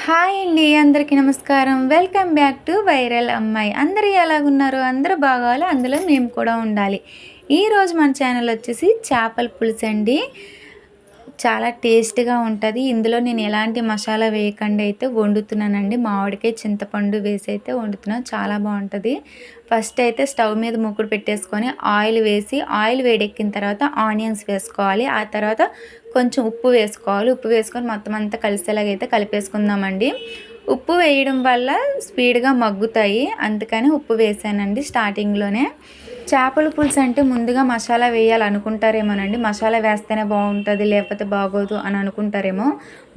Hi అండి, అందరికీ నమస్కారం. వెల్కమ్ బ్యాక్ టు వైరల్ అమ్మాయి. అందరూ ఎలాగున్నారు? అందరూ బాగోవాలి, అందులో మేము కూడా ఉండాలి. ఈరోజు మన ఛానల్ వచ్చేసి చేపల పులుసు అండి. చాలా టేస్ట్గా ఉంటుంది. ఇందులో నేను ఎలాంటి మసాలా వేయకుండా అయితే వండుతున్నానండి. మామిడికాయ చింతపండు వేసి అయితే వండుతున్నాను. చాలా బాగుంటుంది. ఫస్ట్ అయితే స్టవ్ మీద మూకుడు పెట్టేసుకొని ఆయిల్ వేసి, ఆయిల్ వేడెక్కిన తర్వాత ఆనియన్స్ వేసుకోవాలి. ఆ తర్వాత కొంచెం ఉప్పు వేసుకోవాలి. ఉప్పు వేసుకొని మొత్తం అంతా కలిసేలాగైతే కలిపేసుకుందామండి. ఉప్పు వేయడం వల్ల స్పీడ్గా మగ్గుతాయి, అందుకని ఉప్పు వేసానండి స్టార్టింగ్లోనే. చేపల పులుసు అంటే ముందుగా మసాలా వేయాలనుకుంటారేమోనండి. మసాలా వేస్తేనే బాగుంటుంది, లేకపోతే బాగోదు అని అనుకుంటారేమో.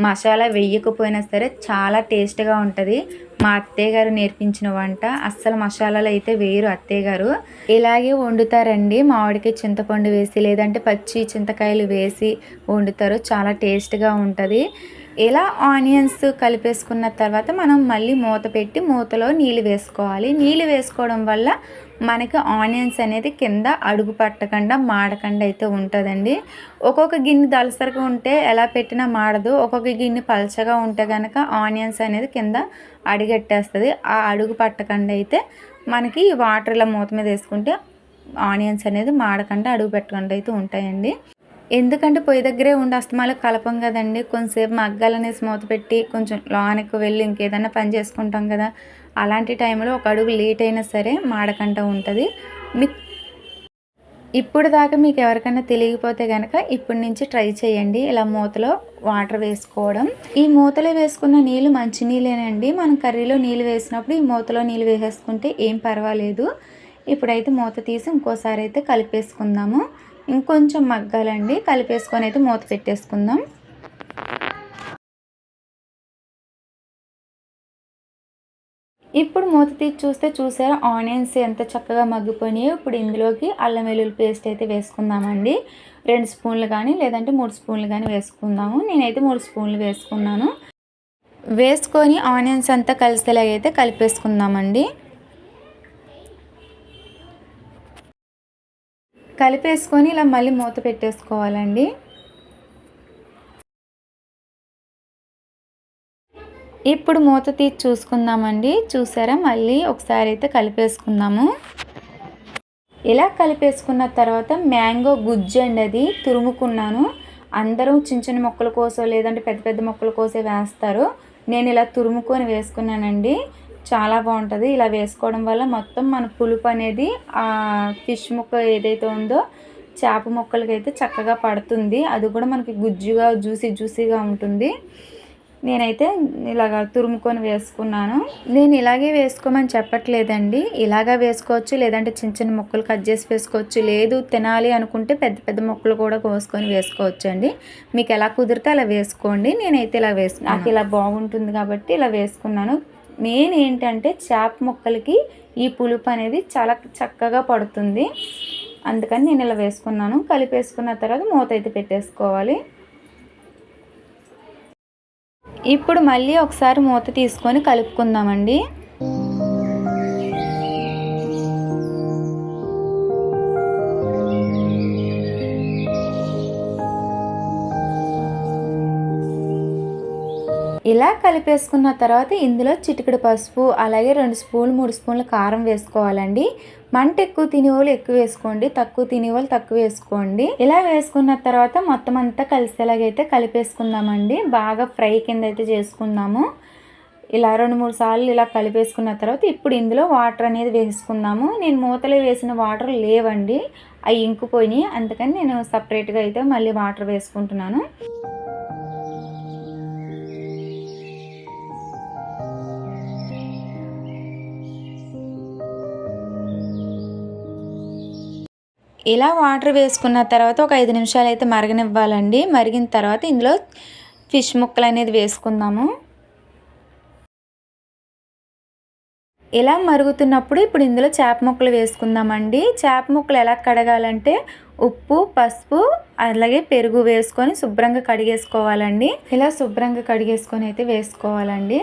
మసాలా వేయకపోయినా సరే చాలా టేస్ట్గా ఉంటుంది. మా అత్తయ్య గారు నేర్పించిన వంట. అస్సలు మసాలాలు అయితే వేయరు అత్తయ్య గారు. ఇలాగే వండుతారండి, మామిడికాయ చింతపండు వేసి, లేదంటే పచ్చి చింతకాయలు వేసి వండుతారు. చాలా టేస్ట్గా ఉంటుంది. ఇలా ఆనియన్స్ కలిపేసుకున్న తర్వాత మనం మళ్ళీ మూత పెట్టి మూతలో నీళ్ళు వేసుకోవాలి. నీళ్ళు వేసుకోవడం వల్ల మనకి ఆనియన్స్ అనేది కింద అడుగు పట్టకుండా మాడకుండా అయితే ఉంటుందండి. ఒక్కొక్క గిన్నె దలసరిగా ఉంటే ఎలా పెట్టినా మాడదు. ఒక్కొక్క గిన్నె పలచగా ఉంటే కనుక ఆనియన్స్ అనేది కింద అడుగెట్టేస్తుంది. ఆ అడుగు పట్టకుండా అయితే మనకి వాటర్ ఇలా మూత మీద వేసుకుంటే ఆనియన్స్ అనేది మాడకుండా అడుగు పెట్టకుండా అయితే ఉంటాయండి. ఎందుకంటే పొయ్యి దగ్గరే ఉండి అస్తమాలు కలపం కదండి. కొంచెంసేపు మగ్గాలనేసి మూత పెట్టి కొంచెం లోనికి వెళ్ళి ఇంకేదైనా పని చేసుకుంటాం కదా. అలాంటి టైంలో ఒక అడుగు లేట్ అయినా సరే మాడకంట ఉంటుంది. ఇప్పుడు దాకా మీకు ఎవరికైనా తెలియకపోతే కనుక ఇప్పటి నుంచి ట్రై చేయండి, ఇలా మూతలో వాటర్ వేసుకోవడం. ఈ మూతలో వేసుకున్న నీళ్ళు మంచి నీళ్ళేనండి. మనం కర్రీలో నీళ్ళు వేసినప్పుడు ఈ మూతలో నీళ్ళు వేసేసుకుంటే ఏం పర్వాలేదు. ఇప్పుడైతే మూత తీసి ఇంకోసారి అయితే కలిపేసుకుందాము. ఇంకొంచెం మగ్గాలండి. కలిపేసుకొని అయితే మూత పెట్టేసుకుందాం. ఇప్పుడు మూత తీసి చూసారా ఆనియన్స్ ఎంత చక్కగా మగ్గిపోయినాయో. ఇప్పుడు ఇందులోకి అల్లం వెల్లుల్లి పేస్ట్ అయితే వేసుకుందామండి. 2 స్పూన్లు కానీ లేదంటే 3 స్పూన్లు కానీ వేసుకుందాము. నేనైతే 3 స్పూన్లు వేసుకున్నాను. వేసుకొని ఆనియన్స్ అంతా కలిసేలాగైతే కలిపేసుకుందామండి. కలిపేసుకొని ఇలా మళ్ళీ మూత పెట్టేసుకోవాలండి. ఇప్పుడు మూత తీసి చూసుకుందామండి. చూసారా, మళ్ళీ ఒకసారి అయితే కలిపేసుకుందాము. ఇలా కలిపేసుకున్న తర్వాత మ్యాంగో గుజ్జు అండి, అది తురుముకున్నాను. అందరూ చిన్న చిన్న మొక్కల కోసం లేదంటే పెద్ద పెద్ద మొక్కల కోసం వేస్తారు. నేను ఇలా తురుముకొని వేసుకున్నానండి. చాలా బాగుంటుంది. ఇలా వేసుకోవడం వల్ల మొత్తం మన పులుపు అనేది ఆ ఫిష్ ముక్క ఏదైతే ఉందో చేప ముక్కలకి అయితే చక్కగా పడుతుంది. అది కూడా మనకి గుజ్జుగా జ్యూసీగా ఉంటుంది. నేనైతే ఇలాగ తురుముకొని వేసుకున్నాను. నేను ఇలాగే వేసుకోమని చెప్పట్లేదండి. ఇలాగా వేసుకోవచ్చు, లేదంటే చిన్న చిన్న ముక్కలు కట్ చేసి వేసుకోవచ్చు. లేదు తినాలి అనుకుంటే పెద్ద పెద్ద ముక్కలు కూడా కోసుకొని వేసుకోవచ్చు అండి. మీకు ఎలా కుదిరితే అలా వేసుకోండి. నేనైతే ఇలా వేసుకున్నాను. నాకు ఇలా బాగుంటుంది కాబట్టి ఇలా వేసుకున్నాను. మెయిన్ ఏంటంటే చేప ముక్కలకి ఈ పులుపు అనేది చాలా చక్కగా పడుతుంది. అందుకని నేను ఇలా వేసుకున్నాను. కలిపేసుకున్న తర్వాత మూత అయితే పెట్టేసుకోవాలి. ఇప్పుడు మళ్ళీ ఒకసారి మూత తీసుకొని కలుపుకుందామండి. ఇలా కలిపేసుకున్న తర్వాత ఇందులో చిటికెడు పసుపు, అలాగే 2 స్పూన్లు 3 స్పూన్లు కారం వేసుకోవాలండి. మంట ఎక్కువ తినేవాళ్ళు ఎక్కువ వేసుకోండి, తక్కువ తినేవాళ్ళు తక్కువ వేసుకోండి. ఇలా వేసుకున్న తర్వాత మొత్తం అంతా కలిసేలాగైతే కలిపేసుకుందామండి. బాగా ఫ్రై కింద అయితే చేసుకుందాము. ఇలా 2-3 సార్లు ఇలా కలిపేసుకున్న తర్వాత ఇప్పుడు ఇందులో వాటర్ అనేది వేసుకుందాము. నేను మూతలో వేసిన వాటర్ లేవండి, అవి ఇంకిపోయినాయి. అందుకని నేను సపరేట్గా అయితే మళ్ళీ వాటర్ వేసుకుంటున్నాను. ఇలా వాటర్ వేసుకున్న తర్వాత ఒక 5 నిమిషాలు అయితే మరగనివ్వాలండి. మరిగిన తర్వాత ఇందులో ఫిష్ ముక్కలు అనేది వేసుకుందాము. ఇలా మరుగుతున్నప్పుడు ఇప్పుడు ఇందులో చేప ముక్కలు వేసుకుందామండి. చేప ముక్కలు ఎలా కడగాలంటే ఉప్పు, పసుపు, అలాగే పెరుగు వేసుకొని శుభ్రంగా కడిగేసుకోవాలండి. ఇలా శుభ్రంగా కడిగేసుకొని అయితే వేసుకోవాలండి.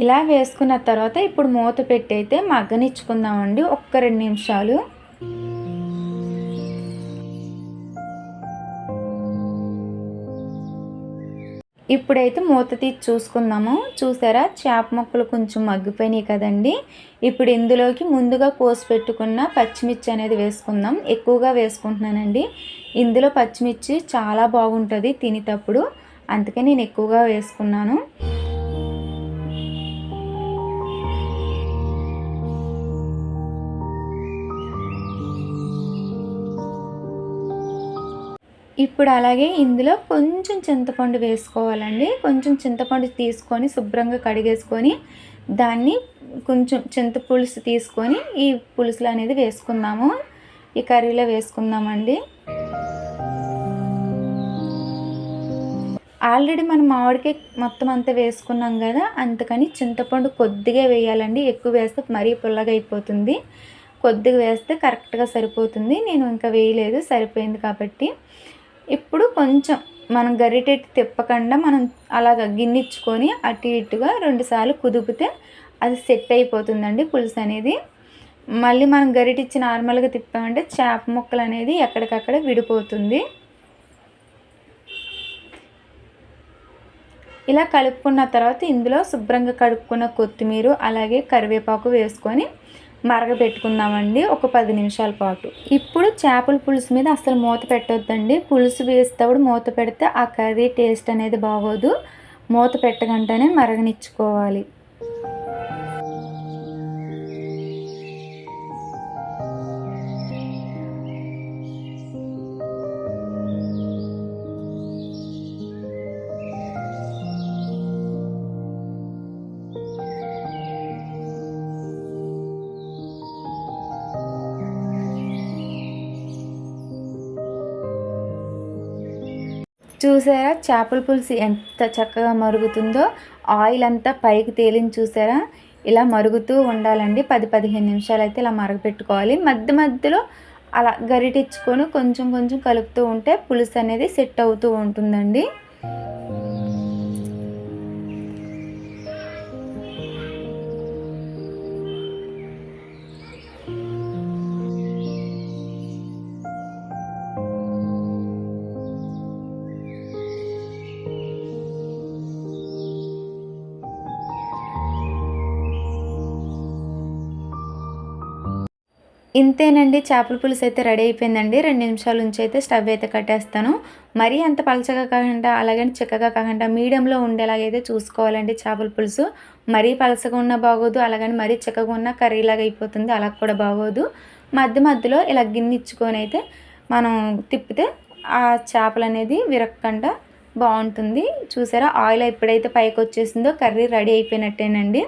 ఇలా వేసుకున్న తర్వాత ఇప్పుడు మూత పెట్టి అయితే మగ్గనిచ్చుకుందామండి. ఒక్క 2 నిమిషాలు. ఇప్పుడైతే మూత తీసి చూసుకుందాము. చూసారా చేప ముక్కలు కొంచెం మగ్గిపోయినాయి కదండి. ఇప్పుడు ఇందులోకి ముందుగా కోసి పెట్టుకున్న పచ్చిమిర్చి అనేది వేసుకుందాం. ఎక్కువగా వేసుకుంటున్నానండి. ఇందులో పచ్చిమిర్చి చాలా బాగుంటుంది తినేటప్పుడు, అందుకే నేను ఎక్కువగా వేసుకున్నాను. ఇప్పుడు అలాగే ఇందులో కొంచెం చింతపండు వేసుకోవాలండి. కొంచెం చింతపండు తీసుకొని శుభ్రంగా కడిగేసుకొని దాన్ని కొంచెం చింతపులుసు తీసుకొని ఈ పులుసులు అనేది వేసుకుందాము. ఈ కర్రీలో వేసుకుందామండి. ఆల్రెడీ మనం మామిడికాయ మొత్తం అంతా వేసుకున్నాం కదా, అందుకని చింతపండు కొద్దిగా వేయాలండి. ఎక్కువ వేస్తే మరీ పుల్లగా అయిపోతుంది. కొద్దిగా వేస్తే కరెక్ట్గా సరిపోతుంది. నేను ఇంకా వేయలేదు, సరిపోయింది కాబట్టి. ఇప్పుడు కొంచెం మనం గరిటెట్టి తిప్పకుండా మనం అలాగ గిన్నెచ్చుకొని అటు ఇటుగా 2 సార్లు కుదిపితే అది సెట్ అయిపోతుందండి పులుసు అనేది. మళ్ళీ మనం గరిటిచ్చి నార్మల్గా తిప్పామంటే చేప ముక్కలు అనేది ఎక్కడికక్కడ విడిపోతుంది. ఇలా కలుపుకున్న తర్వాత ఇందులో శుభ్రంగా కడుక్కున్న కొత్తిమీర అలాగే కరివేపాకు వేసుకొని మరగబెట్టుకుందామండి ఒక 10 నిమిషాల పాటు. ఇప్పుడు చేపల పులుసు మీద అసలు మూత పెట్టొద్దండి. పులుసు వేసేటప్పుడు మూత పెడితే ఆ కర్రీ టేస్ట్ అనేది బాగోదు. మూత పెట్టకుండానే మరగనిచ్చుకోవాలి. చూసారా చేపల పులుసు ఎంత చక్కగా మరుగుతుందో. ఆయిల్ అంతా పైకి తేలింది చూసారా. ఇలా మరుగుతూ ఉండాలండి. 10-15 నిమిషాలు అయితే ఇలా మరగపెట్టుకోవాలి. మధ్య మధ్యలో అలా గరిటిచ్చుకొని కొంచెం కొంచెం కలుపుతూ ఉంటే పులుసు అనేది సెట్ అవుతూ ఉంటుందండి. ఇంతేనండి, చేపల పులుసు అయితే రెడీ అయిపోయిందండి. 2 నిమిషాల నుంచి అయితే స్టవ్ అయితే కట్టేస్తాను. మరీ అంత పలచగా కాకుండా అలాగని చిక్కగా కాకుండా మీడియంలో ఉండేలాగైతే చూసుకోవాలండి చేపల పులుసు. మరీ పలచగా ఉన్నా బాగోదు, అలాగని మరీ చిక్కగా ఉన్న కర్రీలాగా అయిపోతుంది, అలా కూడా బాగోదు. మధ్య మధ్యలో ఇలా గిన్నెచ్చుకొని అయితే మనం తిప్పితే ఆ చేపలు అనేది విరక్కుండా బాగుంటుంది. చూసారా ఆయిల్ ఎప్పుడైతే పైకి వచ్చేసిందో కర్రీ రెడీ అయిపోయినట్టేనండి.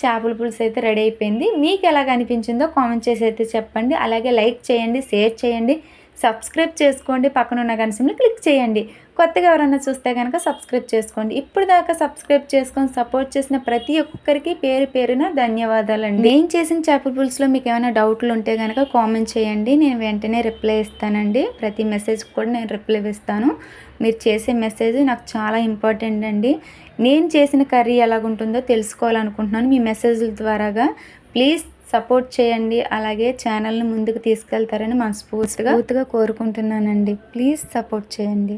చేపల పులుసు అయితే రెడీ అయిపోయింది. మీకు ఎలాగ అనిపించిందో కామెంట్ చేసి అయితే చెప్పండి. అలాగే లైక్ చేయండి, షేర్ చేయండి, సబ్స్క్రైబ్ చేసుకోండి, పక్కన ఉన్న గంట సింబల్ క్లిక్ చేయండి. కొత్తగా ఎవరైనా చూస్తే కనుక సబ్స్క్రైబ్ చేసుకోండి. ఇప్పుడు దాకా సబ్స్క్రైబ్ చేసుకొని సపోర్ట్ చేసిన ప్రతి ఒక్కరికి పేరు పేరున ధన్యవాదాలండి. నేను చేసిన చేపల పులుసులో మీకు ఏమైనా డౌట్లు ఉంటే కనుక కామెంట్ చేయండి. నేను వెంటనే రిప్లై ఇస్తానండి. ప్రతి మెసేజ్కి కూడా నేను రిప్లై ఇస్తాను. మీరు చేసే మెసేజ్ నాకు చాలా ఇంపార్టెంట్ అండి. నేను చేసిన కర్రీ ఎలాగుంటుందో తెలుసుకోవాలనుకుంటున్నాను మీ మెసేజ్ల ద్వారాగా. ప్లీజ్ సపోర్ట్ చేయండి. అలాగే ఛానల్ని ముందుకు తీసుకెళ్తారని మనస్ఫూర్తిగా కోరుకుంటున్నానండి. ప్లీజ్ సపోర్ట్ చేయండి.